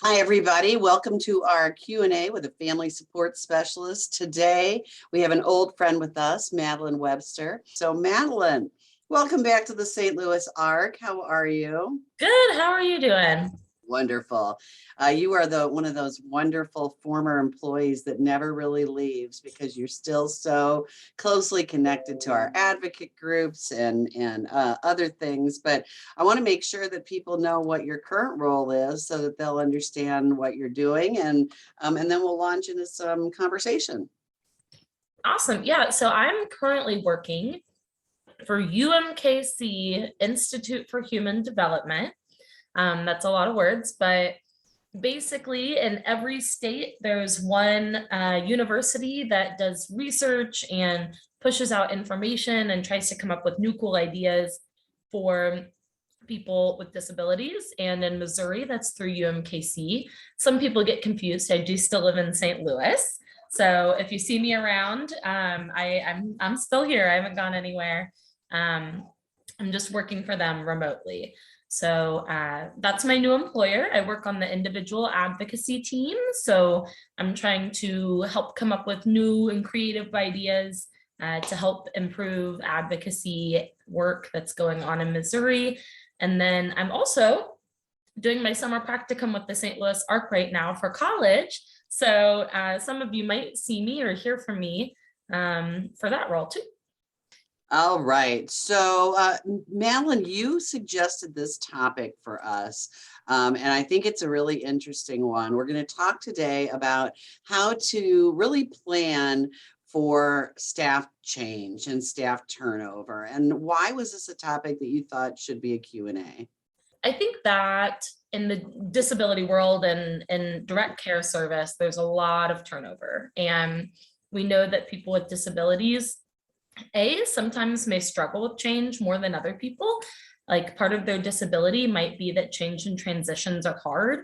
Hi, everybody. Welcome to our Q&A with a family support specialist. Today, we have an old friend with us, Madeline Webster. So Madeline, welcome back to the St. Louis ARC. How are you? Good. How are you doing? Wonderful. You are one of those wonderful former employees that never really leaves because you're still so closely connected to our advocate groups and other things. But I want to make sure that people know what your current role is so that they'll understand what you're doing, and then we'll launch into some conversation. Awesome. Yeah. So I'm currently working for UMKC Institute for Human Development. That's a lot of words, but basically in every state, there's one university that does research and pushes out information and tries to come up with new cool ideas for people with disabilities. And in Missouri, that's through UMKC. Some people get confused. I do still live in St. Louis. So if you see me around, I'm still here. I haven't gone anywhere. I'm just working for them remotely. So that's my new employer. I work on the individual advocacy team. So I'm trying to help come up with new and creative ideas to help improve advocacy work that's going on in Missouri. And then I'm also doing my summer practicum with the St. Louis ARC right now for college. So some of you might see me or hear from me for that role too. All right. So, Madeline, you suggested this topic for us, and I think it's a really interesting one. We're going to talk today about how to really plan for staff change and staff turnover. And why was this a topic that you thought should be a Q&A? I think that in the disability world and direct care service, there's a lot of turnover. And we know that people with disabilities sometimes may struggle with change more than other people. Like part of their disability might be that change and transitions are hard.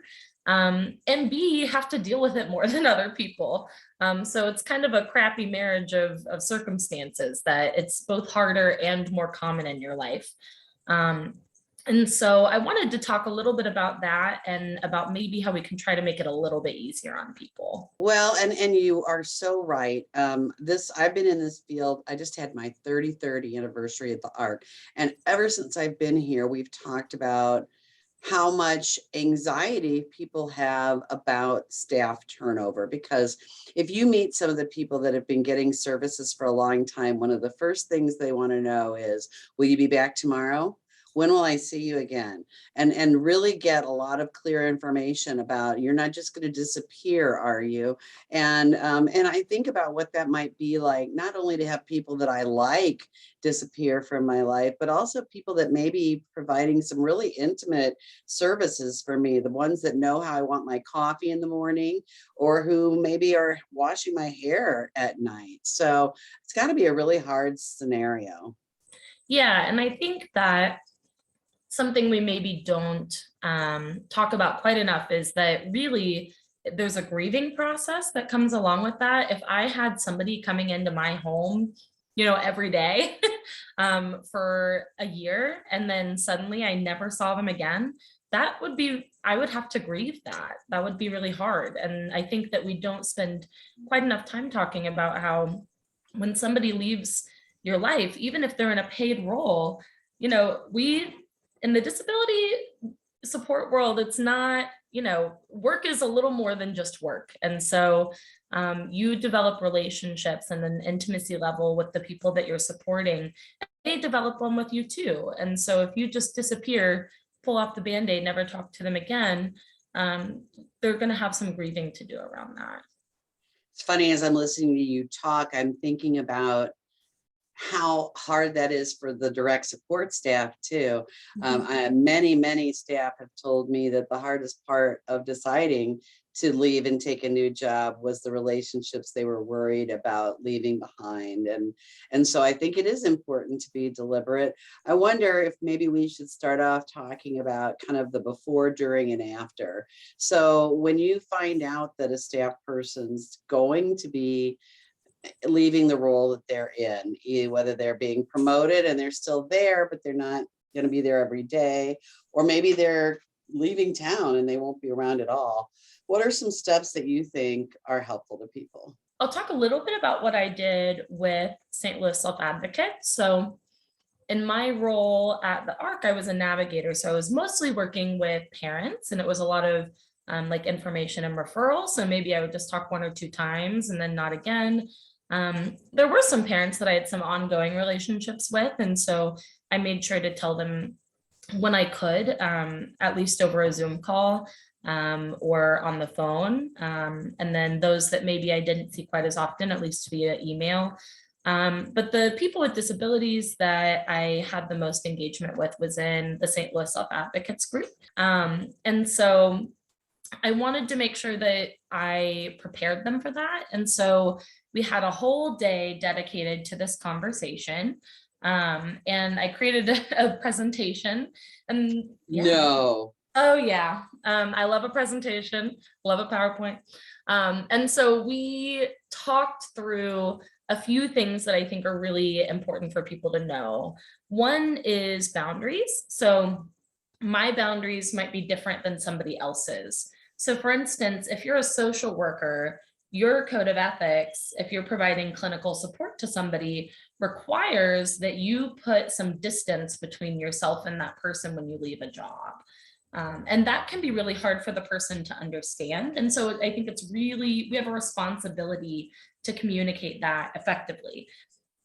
And B, have to deal with it more than other people. So it's kind of a crappy marriage of circumstances that it's both harder and more common in your life. And so I wanted to talk a little bit about that and about maybe how we can try to make it a little bit easier on people. Well, and you are so right. I've been in this field. I just had my 30 anniversary at the ARC. And ever since I've been here, we've talked about how much anxiety people have about staff turnover. Because if you meet some of the people that have been getting services for a long time, one of the first things they want to know is, will you be back tomorrow? When will I see you again? And really get a lot of clear information about, you're not just going to disappear, are you? And I think about what that might be like, not only to have people that I like disappear from my life, but also people that may be providing some really intimate services for me, the ones that know how I want my coffee in the morning, or who maybe are washing my hair at night. So it's got to be a really hard scenario. Yeah, and I think that something we maybe don't talk about quite enough is that really there's a grieving process that comes along with that. If I had somebody coming into my home, every day for a year, and then suddenly I never saw them again, I would have to grieve that. That would be really hard. And I think that we don't spend quite enough time talking about how when somebody leaves your life, even if they're in a paid role, we in the disability support world, it's not, work is a little more than just work. And so you develop relationships and an intimacy level with the people that you're supporting. They develop one with you too. And so if you just disappear, pull off the Band-Aid, never talk to them again, they're going to have some grieving to do around that. It's funny, as I'm listening to you talk, I'm thinking about how hard that is for the direct support staff too. Many staff have told me that the hardest part of deciding to leave and take a new job was the relationships they were worried about leaving behind. And so I think it is important to be deliberate. I wonder if maybe we should start off talking about kind of the before, during, and after. So when you find out that a staff person's going to be leaving the role that they're in, whether they're being promoted and they're still there, but they're not going to be there every day, or maybe they're leaving town and they won't be around at all. What are some steps that you think are helpful to people? I'll talk a little bit about what I did with St. Louis Self Advocate. So in my role at the ARC, I was a navigator. So I was mostly working with parents, and it was a lot of like information and referral. So maybe I would just talk 1 or 2 times and then not again. There were some parents that I had some ongoing relationships with. And so I made sure to tell them when I could, at least over a Zoom call, or on the phone. And then those that maybe I didn't see quite as often, at least via email. But the people with disabilities that I had the most engagement with was in the St. Louis Self Advocates group. And so I wanted to make sure that I prepared them for that. And so we had a whole day dedicated to this conversation. And I created a presentation, and yeah. No. Oh yeah. I love a presentation, love a PowerPoint. And so we talked through a few things that I think are really important for people to know. One is boundaries. So my boundaries might be different than somebody else's. So for instance, if you're a social worker, your code of ethics, if you're providing clinical support to somebody, requires that you put some distance between yourself and that person when you leave a job. And that can be really hard for the person to understand. And so I think it's really, we have a responsibility to communicate that effectively.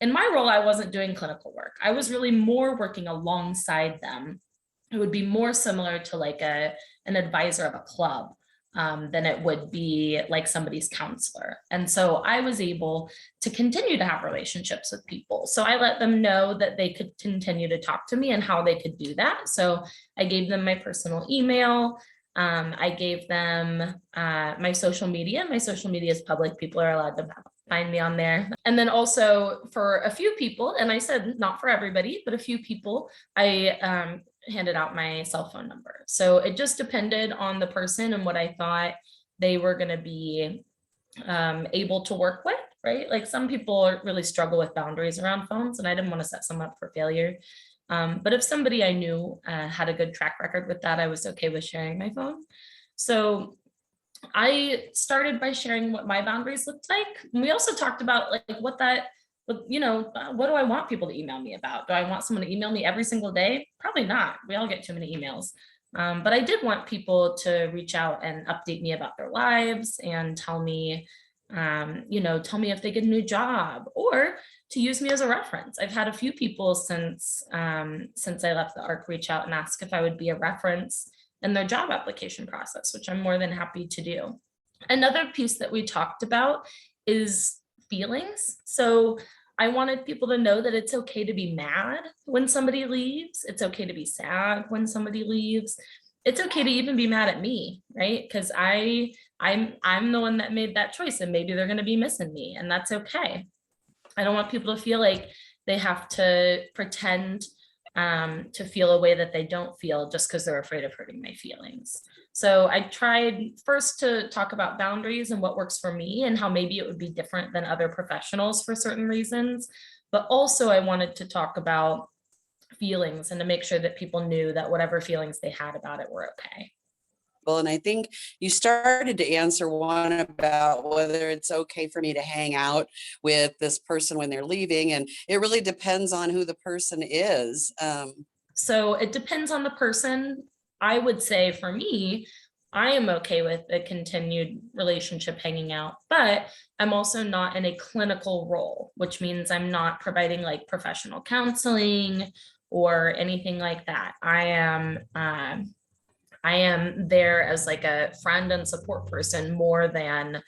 In my role, I wasn't doing clinical work. I was really more working alongside them. It would be more similar to like an advisor of a club, than it would be like somebody's counselor. And so I was able to continue to have relationships with people. So I let them know that they could continue to talk to me and how they could do that. So I gave them my personal email. I gave them my social media. My social media is public. People are allowed to find me on there. And then also for a few people, and I said not for everybody, but a few people, I handed out my cell phone number. So it just depended on the person and what I thought they were going to be able to work with, right? Like some people really struggle with boundaries around phones, and I didn't want to set someone up for failure. But if somebody I knew had a good track record with that, I was okay with sharing my phone. So I started by sharing what my boundaries looked like. And we also talked about like what that, what do I want people to email me about? Do I want someone to email me every single day? Probably not. We all get too many emails. But I did want people to reach out and update me about their lives and tell me, tell me if they get a new job or to use me as a reference. I've had a few people since I left the ARC reach out and ask if I would be a reference in their job application process, which I'm more than happy to do. Another piece that we talked about is feelings. So I wanted people to know that it's okay to be mad when somebody leaves. It's okay to be sad when somebody leaves. It's okay to even be mad at me, right? Because I'm the one that made that choice, and maybe they're going to be missing me, and that's okay. I don't want people to feel like they have to pretend to feel a way that they don't feel just because they're afraid of hurting my feelings. So I tried first to talk about boundaries and what works for me and how maybe it would be different than other professionals for certain reasons. But also I wanted to talk about feelings and to make sure that people knew that whatever feelings they had about it were okay. Well, and I think you started to answer one about whether it's okay for me to hang out with this person when they're leaving. And it really depends on who the person is. So it depends on the person. I would say for me, I am okay with a continued relationship hanging out, but I'm also not in a clinical role, which means I'm not providing like professional counseling or anything like that. I am there as like a friend and support person more than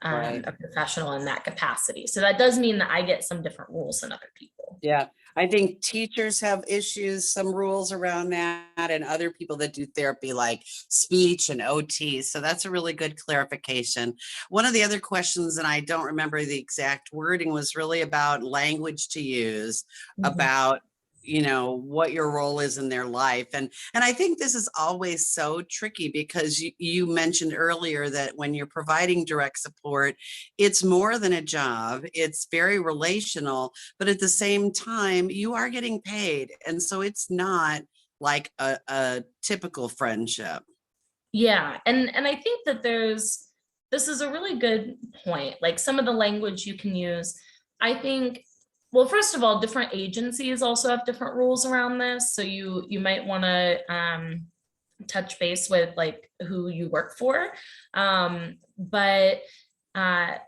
Right. a professional in that capacity. So that does mean that I get some different rules than other people. Yeah, I think teachers have issues, some rules around that, and other people that do therapy like speech and OT. So that's a really good clarification. One of the other questions, and I don't remember the exact wording, was really about language to use, about what your role is in their life. And I think this is always so tricky because you mentioned earlier that when you're providing direct support, it's more than a job. It's very relational, but at the same time, you are getting paid. And so it's not like a typical friendship. Yeah, and I think that this is a really good point. Like some of the language you can use, I think, well, first of all, different agencies also have different rules around this. So you might want to touch base with like who you work for. But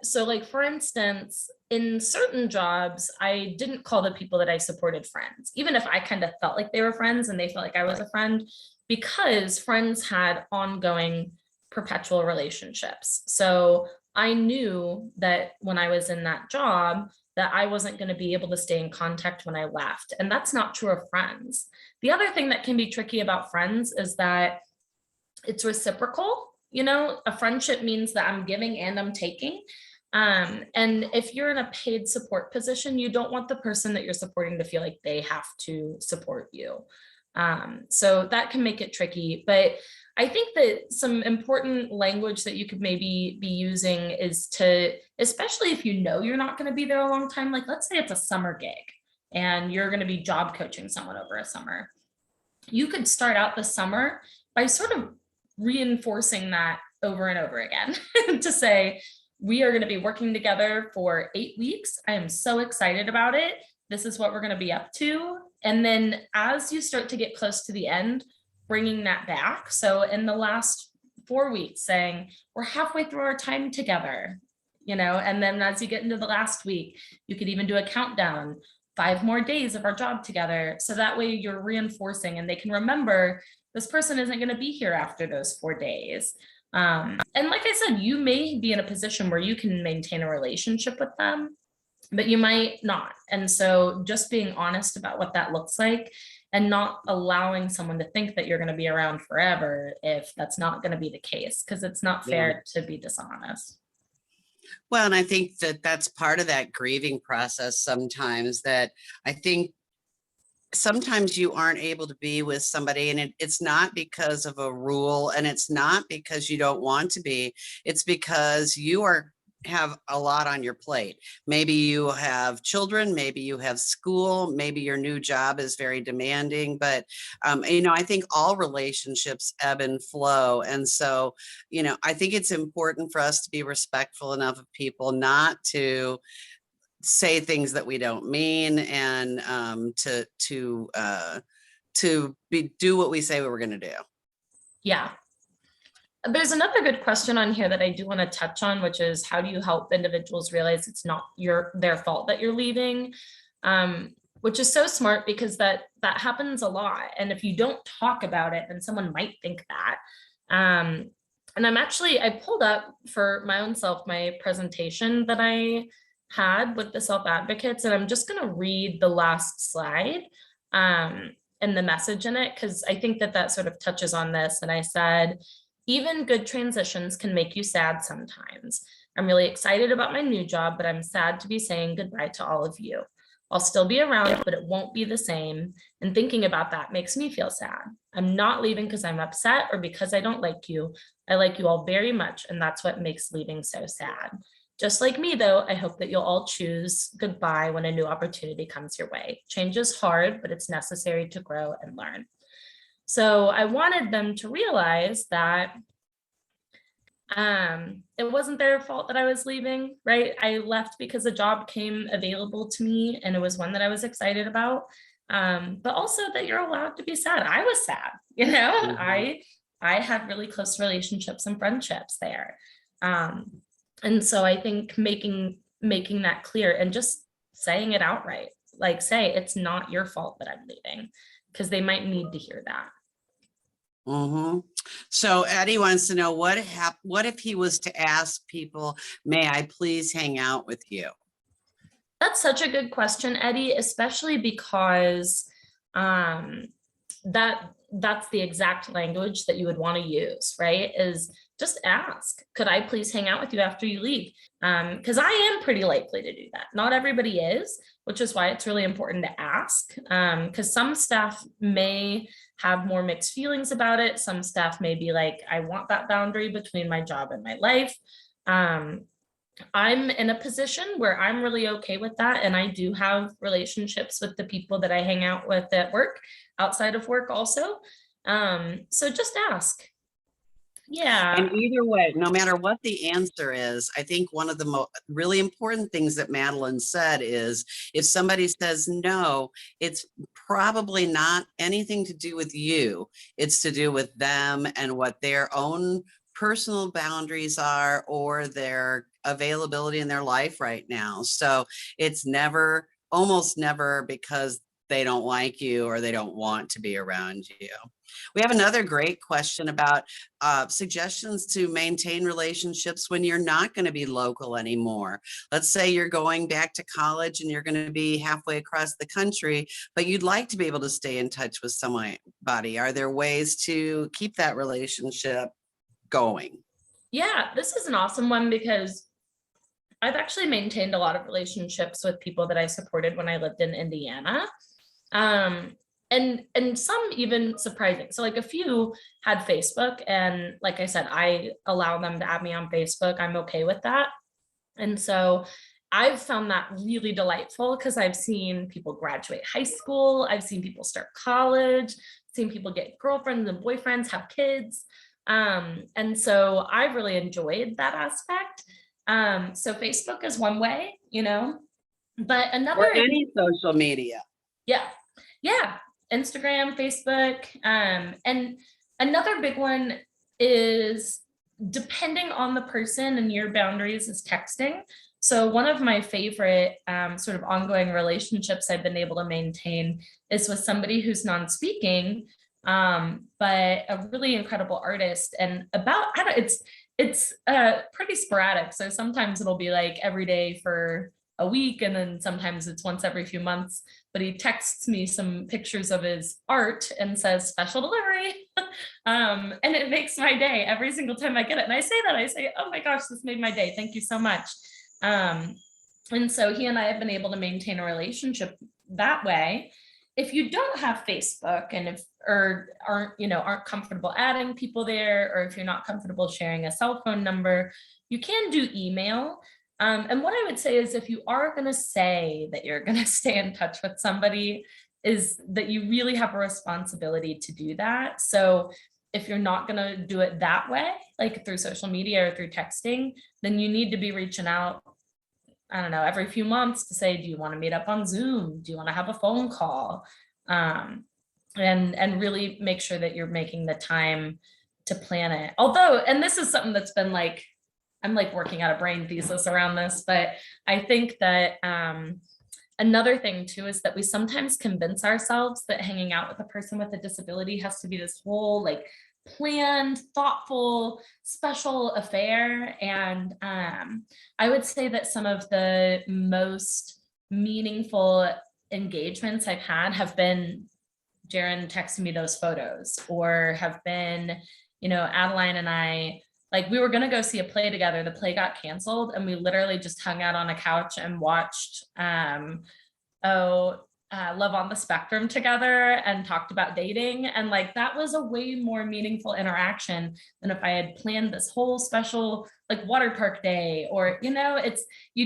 so like for instance, in certain jobs, I didn't call the people that I supported friends, even if I kind of felt like they were friends and they felt like I was a friend, because friends had ongoing perpetual relationships. So I knew that when I was in that job, that I wasn't going to be able to stay in contact when I left. And that's not true of friends. The other thing that can be tricky about friends is that it's reciprocal. You know, a friendship means that I'm giving and I'm taking. And if you're in a paid support position, you don't want the person that you're supporting to feel like they have to support you. So that can make it tricky. But I think that some important language that you could maybe be using is to, especially if you know you're not going to be there a long time, like let's say it's a summer gig and you're going to be job coaching someone over a summer. You could start out the summer by sort of reinforcing that over and over again to say, we are going to be working together for 8 weeks. I am so excited about it. This is what we're going to be up to. And then as you start to get close to the end, bringing that back. So in the last 4 weeks, saying we're halfway through our time together, you know, and then as you get into the last week, you could even do a countdown, 5 more days of our job together. So that way you're reinforcing and they can remember this person isn't going to be here after those 4 days. And like I said, you may be in a position where you can maintain a relationship with them, but you might not. And so just being honest about what that looks like and not allowing someone to think that you're going to be around forever if that's not going to be the case, because it's not fair to be dishonest. Well, and I think that that's part of that grieving process sometimes, that I think sometimes you aren't able to be with somebody, and it's not because of a rule, and it's not because you don't want to be. It's because you have a lot on your plate. Maybe you have children, maybe you have school, maybe your new job is very demanding, but I think all relationships ebb and flow. And so, I think it's important for us to be respectful enough of people not to say things that we don't mean, and do what we say we were going to do. Yeah. There's another good question on here that I do want to touch on, which is how do you help individuals realize it's not their fault that you're leaving? Which is so smart, because that happens a lot. And if you don't talk about it, then someone might think that. And I pulled up for my own self, my presentation that I had with the self advocates, and I'm just going to read the last slide and the message in it, because I think that sort of touches on this. And I said, even good transitions can make you sad sometimes. I'm really excited about my new job, but I'm sad to be saying goodbye to all of you. I'll still be around, but it won't be the same. And thinking about that makes me feel sad. I'm not leaving because I'm upset or because I don't like you. I like you all very much, and that's what makes leaving so sad. Just like me, though, I hope that you'll all choose goodbye when a new opportunity comes your way. Change is hard, but it's necessary to grow and learn. So I wanted them to realize that it wasn't their fault that I was leaving, right? I left because a job came available to me, and it was one that I was excited about. But also that you're allowed to be sad. I was sad, I had really close relationships and friendships there. And so I think making that clear and just saying it outright, like say, it's not your fault that I'm leaving, because they might need to hear that. Mm-hmm. So Eddie wants to know what if he was to ask people, may I please hang out with you? That's such a good question, Eddie, especially because that's the exact language that you would want to use, right? Is just ask, could I please hang out with you after you leave? Because I am pretty likely to do that. Not everybody is, which is why it's really important to ask. Because some staff may have more mixed feelings about it. Some staff may be like, I want that boundary between my job and my life. I'm in a position where I'm really okay with that. And I do have relationships with the people that I hang out with at work, outside of work also. So just ask. And Yeah. either way, no matter what the answer is, I think one of the really important things that Madeline said is if somebody says no, it's probably not anything to do with you. It's to do with them and what their own personal boundaries are or their availability in their life right now. So it's never, almost never because they don't like you or they don't want to be around you. We have another great question about suggestions to maintain relationships when you're not going to be local anymore. Let's say you're going back to college and you're going to be halfway across the country, but you'd like to be able to stay in touch with somebody. Are there ways to keep that relationship going? Yeah, this is an awesome one because I've actually maintained a lot of relationships with people that I supported when I lived in Indiana. Um, and some even surprising. So like a few had Facebook, and like I said, I allow them to add me on Facebook. I'm okay with that. And so I've found that really delightful because I've seen people graduate high school, I've seen people start college, seen people get girlfriends and boyfriends, have kids. And so I've really enjoyed that aspect. So Facebook is one way, but Or another, any social media? yeah, yeah, Instagram, Facebook, and another big one is depending on the person and your boundaries is texting. So one of my favorite sort of ongoing relationships I've been able to maintain is with somebody who's non-speaking, but a really incredible artist. And I don't, it's pretty sporadic. So sometimes it'll be like every day for a week, and then sometimes it's once every few months. But he texts me some pictures of his art and says special delivery. And it makes my day every single time I get it. And I say, oh my gosh, this made my day. Thank you so much. Um, and so he and I have been able to maintain a relationship that way. If you don't have Facebook and if or aren't comfortable adding people there, or if you're not comfortable sharing a cell phone number, you can do email. And what I would say is if you are going to say that you're going to stay in touch with somebody, is that you really have a responsibility to do that. So if you're not going to do it that way, like through social media or through texting, then you need to be reaching out, I don't know, every few months to say, do you want to meet up on Zoom? Do you want to have a phone call? And really make sure that you're making the time to plan it. Although, and this is something that's been like, I'm like working out a brain thesis around this, but I think that another thing too is that we sometimes convince ourselves that hanging out with a person with a disability has to be this whole like planned, thoughtful, special affair. And I would say that some of the most meaningful engagements I've had have been Jaron texting me those photos, or have been, Adeline and I, like we were going to go see a play together. The play got canceled and we literally just hung out on a couch and watched Love on the Spectrum together and talked about dating. And like that was a way more meaningful interaction than if I had planned this whole special like water park day, or you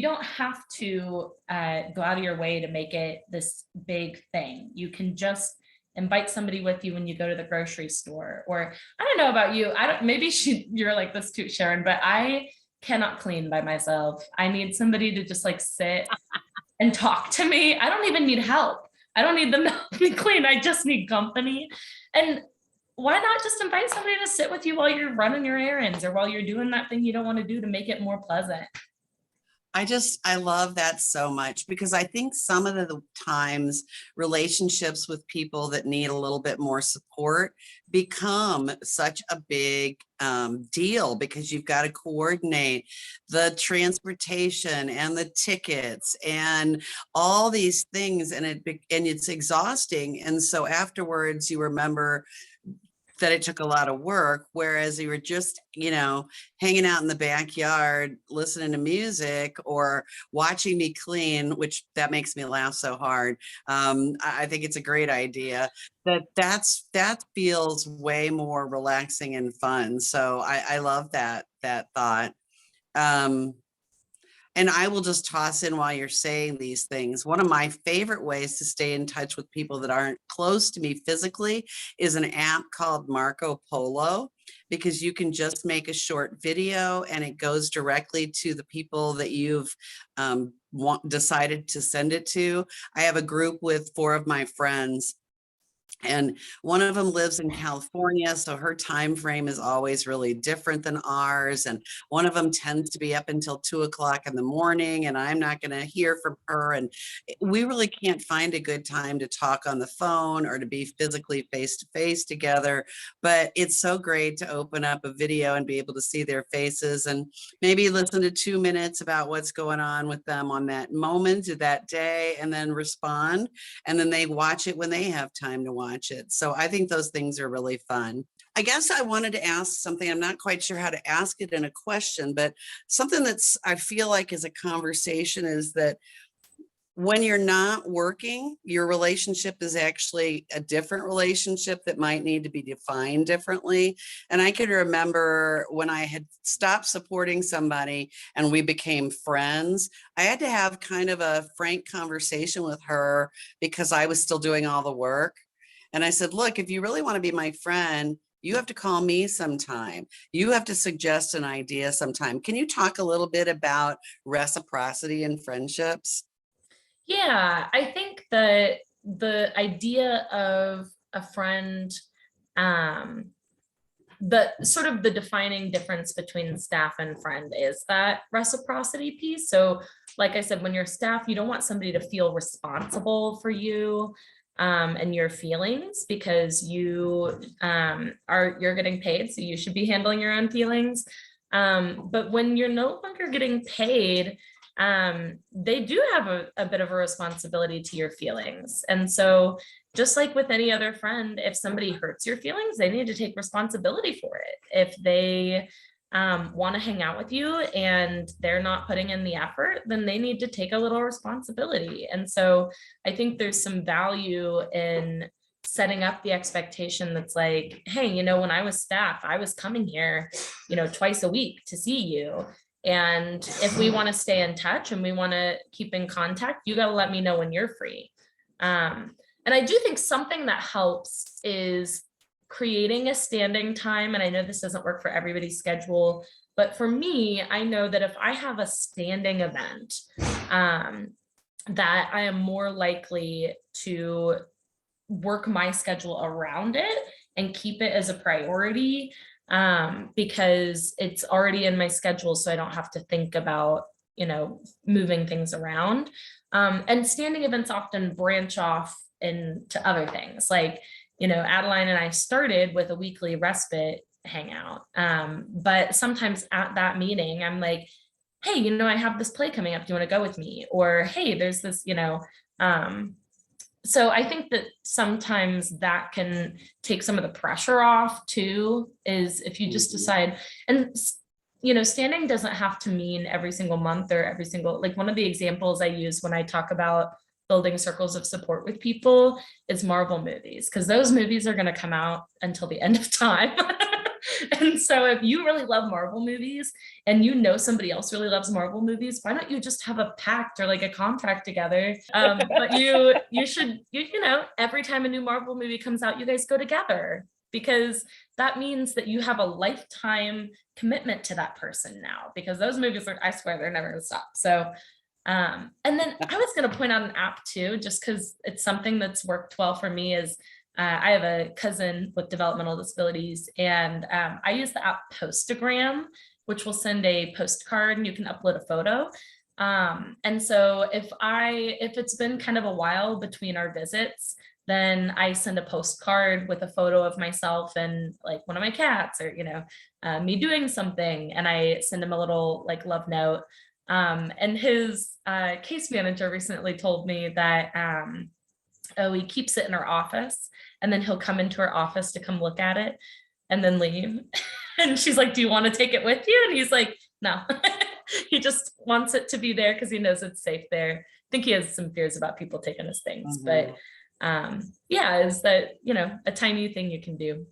don't have to go out of your way to make it this big thing. You can just invite somebody with you when you go to the grocery store. Or I don't know about you, I don't, maybe you're like this too, Sharon, but I cannot clean by myself. I need somebody to just like sit and talk to me. I don't even need help. I don't need them to help me clean. I just need company. And why not just invite somebody to sit with you while you're running your errands or while you're doing that thing you don't want to do to make it more pleasant? I love that so much because I think some of the times relationships with people that need a little bit more support become such a big deal because you've got to coordinate the transportation and the tickets and all these things, and it's exhausting. And so afterwards you remember that it took a lot of work, whereas you were just, hanging out in the backyard, listening to music or watching me clean, which that makes me laugh so hard. I think it's a great idea that feels way more relaxing and fun. So I love that thought. Um, And I will just toss in while you're saying these things. One of my favorite ways to stay in touch with people that aren't close to me physically is an app called Marco Polo, because you can just make a short video and it goes directly to the people that you've decided to send it to. I have a group with 4 of my friends, and one of them lives in California, so her time frame is always really different than ours. And one of them tends to be up until 2 o'clock in the morning, and I'm not going to hear from her. And we really can't find a good time to talk on the phone or to be physically face to face together. But it's so great to open up a video and be able to see their faces and maybe listen to 2 minutes about what's going on with them on that moment of that day, and then respond. And then they watch it when they have time to watch it. So I think those things are really fun. I guess I wanted to ask something. I'm not quite sure how to ask it in a question, but something that's, I feel like is a conversation, is that when you're not working, your relationship is actually a different relationship that might need to be defined differently. And I can remember when I had stopped supporting somebody and we became friends, I had to have kind of a frank conversation with her because I was still doing all the work. And I said, look, if you really want to be my friend, you have to call me sometime. You have to suggest an idea sometime. Can you talk a little bit about reciprocity in friendships? Yeah, I think that the idea of a friend, um, the sort of the defining difference between staff and friend is that reciprocity piece. So, like I said, when you're staff, you don't want somebody to feel responsible for you and your feelings, because you're getting paid, so you should be handling your own feelings. But when you're no longer getting paid, they do have a bit of a responsibility to your feelings. And so just like with any other friend, if somebody hurts your feelings, they need to take responsibility for it. If they want to hang out with you and they're not putting in the effort, then they need to take a little responsibility. And so I think there's some value in setting up the expectation that's like, hey, when I was staff, I was coming here, twice a week to see you. And if we want to stay in touch and we want to keep in contact, you got to let me know when you're free. And I do think something that helps is creating a standing time. And I know this doesn't work for everybody's schedule, but for me, I know that if I have a standing event, that I am more likely to work my schedule around it and keep it as a priority, because it's already in my schedule, so I don't have to think about, moving things around. And standing events often branch off into other things. Like, Adeline and I started with a weekly respite hangout. But sometimes at that meeting, I'm like, hey, I have this play coming up. Do you want to go with me? Or, hey, there's this, so I think that sometimes that can take some of the pressure off too, is if you just decide, and standing doesn't have to mean every single month or every single, like one of the examples I use when I talk about building circles of support with people is Marvel movies, because those movies are going to come out until the end of time. And so if you really love Marvel movies and somebody else really loves Marvel movies, why don't you just have a pact or like a contract together? But you should, every time a new Marvel movie comes out, you guys go together, because that means that you have a lifetime commitment to that person now, because those movies I swear they're never gonna stop. So and then I was going to point out an app too, just because it's something that's worked well for me, is I have a cousin with developmental disabilities, and I use the app Postagram, which will send a postcard and you can upload a photo. And so if it's been kind of a while between our visits, then I send a postcard with a photo of myself and like one of my cats, or, me doing something. And I send him a little like love note. And his case manager recently told me that he keeps it in our office, and then he'll come into our office to come look at it and then leave. And she's like, do you want to take it with you? And he's like, no. He just wants it to be there because he knows it's safe there. I think he has some fears about people taking his things, but yeah, is that, a tiny thing you can do.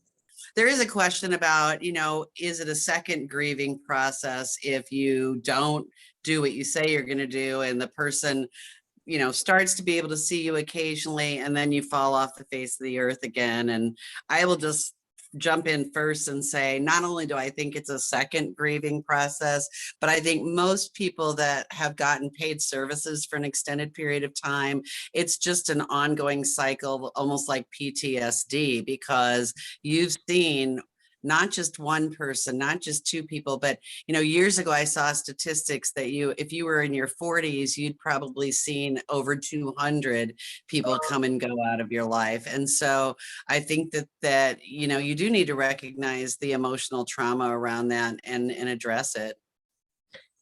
there is a question about, is it a second grieving process if you don't do what you say you're going to do and the person, starts to be able to see you occasionally and then you fall off the face of the earth again. And I will just jump in first and say, not only do I think it's a second grieving process, but I think most people that have gotten paid services for an extended period of time, it's just an ongoing cycle, almost like PTSD, because you've seen not just one person, not just two people, but years ago I saw statistics that if you were in your 40s, you'd probably seen over 200 people come and go out of your life. And so I think that you do need to recognize the emotional trauma around that and address it.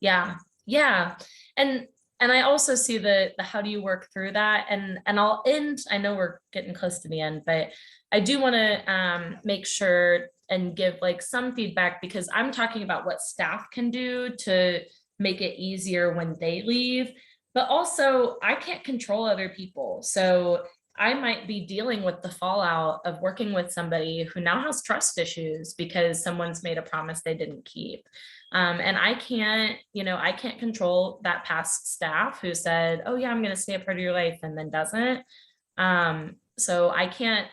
Yeah. Yeah. And I also see the how do you work through that? And I'll end, I know we're getting close to the end, but I do want to make sure and give like some feedback, because I'm talking about what staff can do to make it easier when they leave, but also I can't control other people. So I might be dealing with the fallout of working with somebody who now has trust issues because someone's made a promise they didn't keep. And I can't control that past staff who said, oh yeah, I'm going to stay a part of your life and then doesn't. So I can't,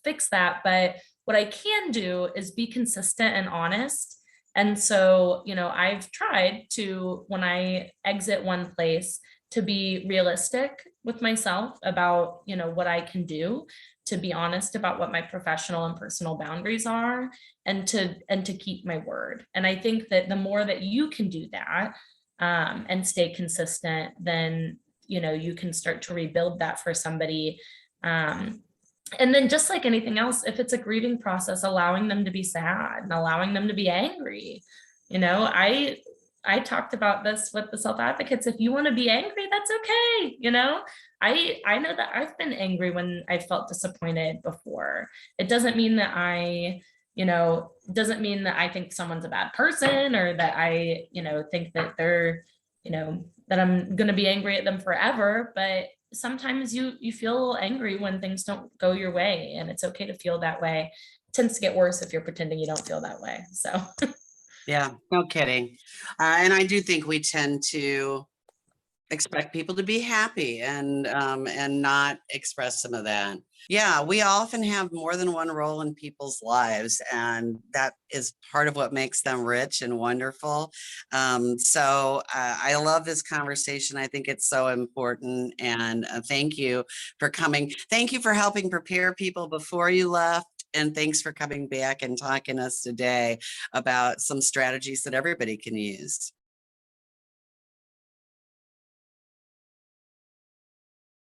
fix that. But what I can do is be consistent and honest. And so, I've tried to, when I exit one place, to be realistic with myself about, what I can do, to be honest about what my professional and personal boundaries are, and to keep my word. And I think that the more that you can do that, and stay consistent, then, you can start to rebuild that for somebody. And then just like anything else, if it's a grieving process, allowing them to be sad and allowing them to be angry. I talked about this with the self advocates. If you want to be angry, that's okay. I know that I've been angry when I felt disappointed before. It doesn't mean that doesn't mean that I think someone's a bad person, or that I, think that they're, that I'm going to be angry at them forever. But sometimes you feel angry when things don't go your way, and it's okay to feel that way. It tends to get worse if you're pretending you don't feel that way. So yeah, no kidding. And I do think we tend to expect people to be happy and not express some of that. Yeah, we often have more than one role in people's lives, and that is part of what makes them rich and wonderful. So I love this conversation. I think it's so important, and thank you for coming. Thank you for helping prepare people before you left. And thanks for coming back and talking to us today about some strategies that everybody can use.